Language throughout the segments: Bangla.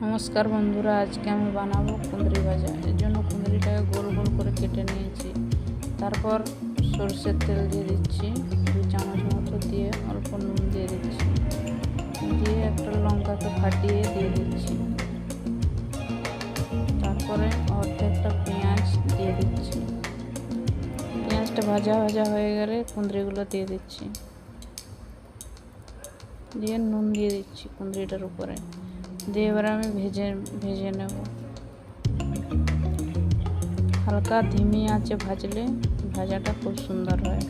নমস্কার বন্ধুরা, আজকে আমি বানাবো কুঁদরি ভাজা। এর জন্য কুঁদরিটাকে গোল গোল করে কেটে নিয়েছি। তারপর সরষের তেল দিয়ে দিচ্ছি 2 চামচ মতো, দিয়ে অল্প নুন দিয়ে দিচ্ছি, দিয়ে একটা লঙ্কাকে ফাটিয়ে দিয়ে দিচ্ছি। তারপরে অর্ধেকটা পেঁয়াজ দিয়ে দিচ্ছি। পেঁয়াজটা ভাজা ভাজা হয়ে গেলে কুঁদরিগুলো দিয়ে দিচ্ছি, দিয়ে নুন দিয়ে দিচ্ছি কুঁদরিটার উপরে দিয়ে এবার আমি ভেজে নেব। হালকা ধিমি আঁচে ভাজলে ভাজাটা খুব সুন্দর হয়।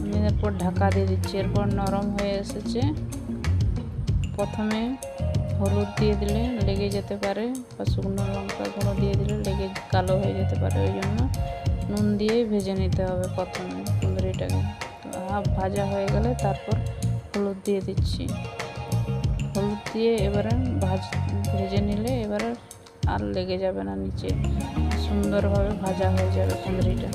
আমি এরপর ঢাকা দিয়ে দিচ্ছি। এরপর নরম হয়ে এসেছে। প্রথমে হলুদ দিয়ে দিলে লেগে যেতে পারে, বা শুকনো লঙ্কা গুঁড়ো দিয়ে দিলে লেগে কালো হয়ে যেতে পারে, ওই জন্য নুন দিয়েই ভেজে নিতে হবে প্রথমে কুঁদরিটাকে। তো হাফ ভাজা হয়ে গেলে তারপর হলুদ দিয়ে দিচ্ছি। হলুদ দিয়ে এবারে ভেজে নিলে এবারে আর লেগে যাবে না নিচে, সুন্দরভাবে ভাজা হয়ে যাবে কুঁদরিটা।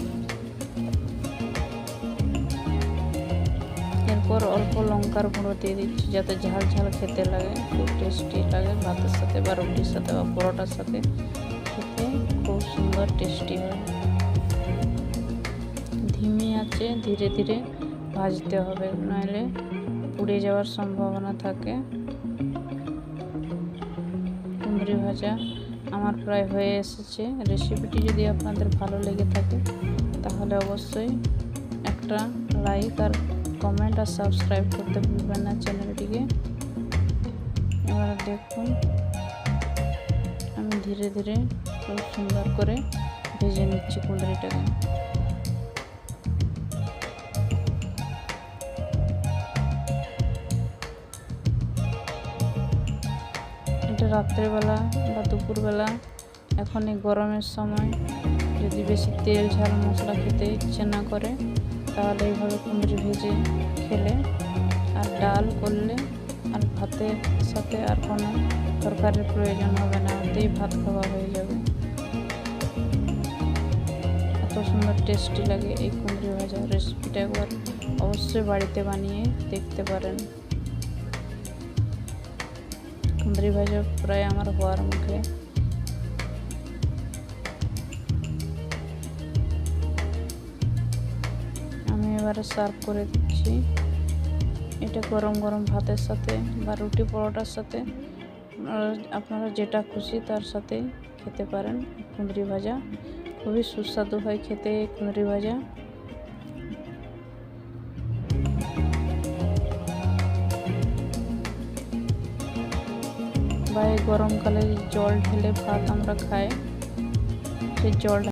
এরপর অল্প লঙ্কার গুঁড়ো দিয়ে দিচ্ছি, যাতে ঝাল ঝাল খেতে লাগে, খুব টেস্টি লাগে। ভাতের সাথে বা রুটির সাথে বা পরোটার সাথে খেতে খুব সুন্দর টেস্টি হয়। ধিমি আঁচে ধীরে ধীরে ভাজতে হবে, নইলে পুড়ে যাওয়ার সম্ভাবনা থাকে। কুঁদরি ভাজা আমার প্রায় হয়ে এসেছে। রেসিপিটি যদি আপনাদের ভালো লেগে থাকে তাহলে অবশ্যই একটা লাইক আর কমেন্ট আর সাবস্ক্রাইব করতে ভুলবেন না চ্যানেলটিকে। এবারে দেখুন আমি ধীরে ধীরে খুব সুন্দর করে ভেজে নিচ্ছি কুঁদরিটাকে। এটা রাত্রেবেলা বা দুপুরবেলা, এখন এই গরমের সময় যদি বেশি তেল ঝাল মশলা খেতে ইচ্ছে না করে, তাহলে এইভাবে কুঁদরি ভেজে খেলে আর ডাল করলে আর ভাতের সাথে আর কোনো তরকারির প্রয়োজন হবে না, ওতেই ভাত খাওয়া হয়ে যাবে। এত সুন্দর টেস্টি লাগে এই কুঁদরি ভাজা। রেসিপিটা একবার অবশ্যই বাড়িতে বানিয়ে দেখতে পারেন। কুঁদরি ভাজা প্রায় আমার হওয়ার মুখে। আমি এবারে সার্ভ করে দিচ্ছি। এটা গরম গরম ভাতের সাথে বা রুটি পরোটার সাথে আপনারা যেটা খুশি তার সাথে খেতে পারেন। কুঁদরি ভাজা খুবই সুস্বাদু হয় খেতে এই কুঁদরি ভাজা। বা এই গরমকালে জল ঢেলে ভাত আমরা খাই, সেই জল